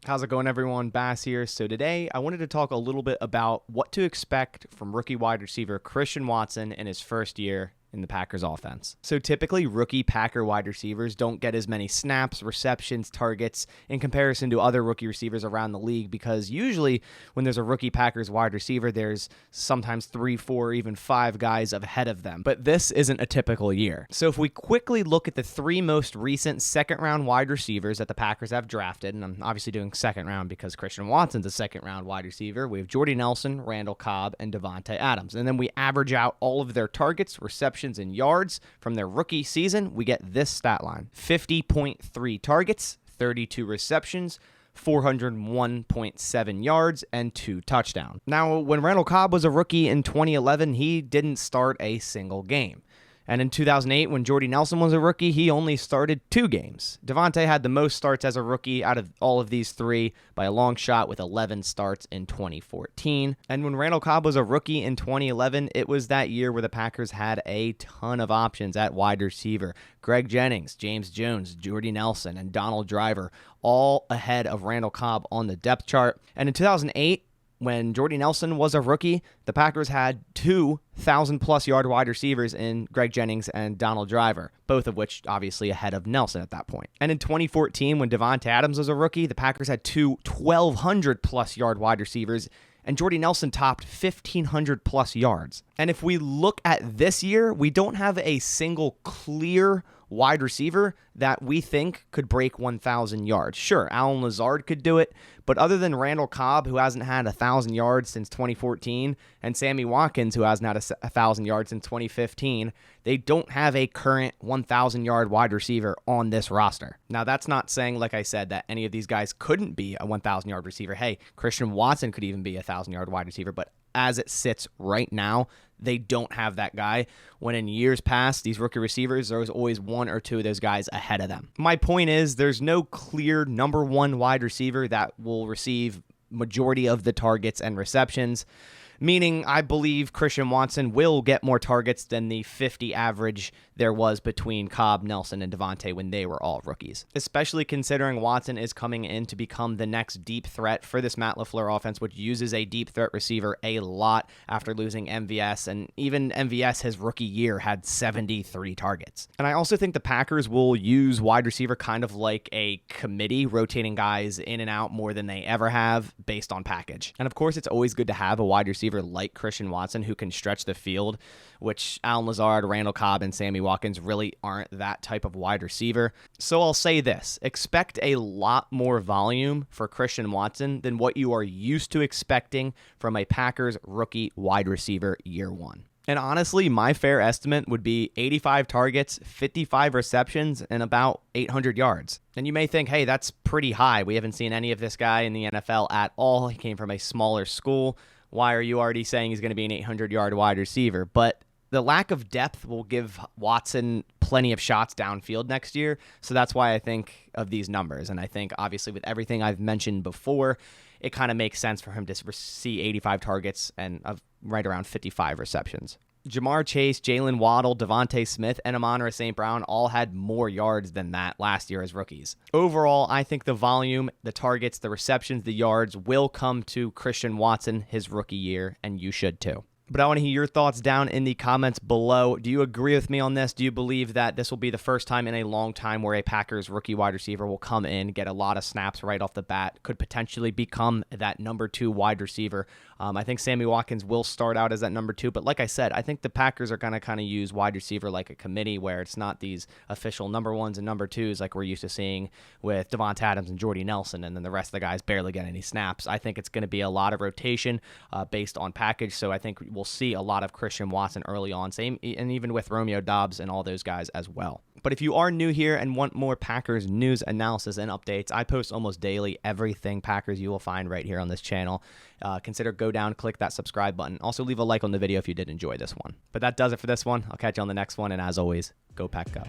How's it going, everyone? Bass here. So today I wanted to talk a little bit about what to expect from rookie wide receiver Christian Watson in his first year in the Packers offense. So typically rookie Packer wide receivers don't get as many snaps, receptions, targets in comparison to other rookie receivers around the league, because usually when there's a rookie Packers wide receiver, there's sometimes 3, 4, even 5 guys ahead of them. But this isn't a typical year. So if we quickly look at the 3 most recent second-round wide receivers that the Packers have drafted, and I'm obviously doing second round because Christian Watson's a second-round wide receiver, we have Jordy Nelson, Randall Cobb, and Davante Adams. And then we average out all of their targets, receptions, and yards from their rookie season. We get this stat line: 50.3 targets, 32 receptions, 401.7 yards, and 2 touchdowns. Now, when Randall Cobb was a rookie in 2011, he didn't start a single game. And in 2008, when Jordy Nelson was a rookie, he only started 2 games. Davante had the most starts as a rookie out of all of these 3 by a long shot, with 11 starts in 2014. And when Randall Cobb was a rookie in 2011, it was that year where the Packers had a ton of options at wide receiver. Greg Jennings, James Jones, Jordy Nelson, and Donald Driver, all ahead of Randall Cobb on the depth chart. And in 2008, when Jordy Nelson was a rookie, the Packers had 2 1,000-plus yard wide receivers in Greg Jennings and Donald Driver, both of which obviously ahead of Nelson at that point. And in 2014, when Davante Adams was a rookie, the Packers had 2 1,200-plus yard wide receivers, and Jordy Nelson topped 1,500-plus yards. And if we look at this year, we don't have a single clear wide receiver that we think could break 1,000 yards. Sure, Allen Lazard could do it, but other than Randall Cobb, who hasn't had 1,000 yards since 2014, and Sammy Watkins, who hasn't had 1,000 yards since 2015, they don't have a current 1,000-yard wide receiver on this roster. Now, that's not saying, like I said, that any of these guys couldn't be a 1,000-yard receiver. Hey, Christian Watson could even be a 1,000-yard wide receiver, but as it sits right now, they don't have that guy, when in years past, these rookie receivers, there was always 1 or 2 of those guys ahead of them. My point is, there's no clear number 1 wide receiver that will receive majority of the targets and receptions, meaning I believe Christian Watson will get more targets than the 50 average there was between Cobb, Nelson, and Davante when they were all rookies, especially considering Watson is coming in to become the next deep threat for this Matt LaFleur offense, which uses a deep threat receiver a lot after losing MVS, and even MVS his rookie year had 73 targets. And I also think the Packers will use wide receiver kind of like a committee, rotating guys in and out more than they ever have based on package. And of course, it's always good to have a wide receiver like Christian Watson who can stretch the field, which Allen Lazard, Randall Cobb, and Sammy Watkins really aren't that type of wide receiver. So I'll say this: expect a lot more volume for Christian Watson than what you are used to expecting from a Packers rookie wide receiver year 1. And honestly, my fair estimate would be 85 targets, 55 receptions, and about 800 yards. And you may think, hey, that's pretty high. We haven't seen any of this guy in the NFL at all. He came from a smaller school. Why are you already saying he's going to be an 800-yard wide receiver? But the lack of depth will give Watson plenty of shots downfield next year. So that's why I think of these numbers. And I think, obviously, with everything I've mentioned before, it kind of makes sense for him to see 85 targets and right around 55 receptions. Jamar Chase, Jalen Waddle, Devontae Smith, and Amon-Ra St. Brown all had more yards than that last year as rookies. Overall, I think the volume, the targets, the receptions, the yards will come to Christian Watson his rookie year, and you should too. But I want to hear your thoughts down in the comments below. Do you agree with me on this? Do you believe that this will be the first time in a long time where a Packers rookie wide receiver will come in, get a lot of snaps right off the bat, could potentially become that number 2 wide receiver? I think Sammy Watkins will start out as that number 2, but like I said, I think the Packers are going to kind of use wide receiver like a committee, where it's not these official number 1s and number 2s like we're used to seeing with Davante Adams and Jordy Nelson, and then the rest of the guys barely get any snaps. I think it's going to be a lot of rotation based on package, so I think we'll see a lot of Christian Watson early on, same, and even with Romeo Doubs and all those guys as well. But if you are new here and want more Packers news, analysis, and updates, I post almost daily everything Packers you will find right here on this channel. Consider go down, click that subscribe button. Also leave a like on the video if you did enjoy this one. But that does it for this one. I'll catch you on the next one, and as always, go Pack Go.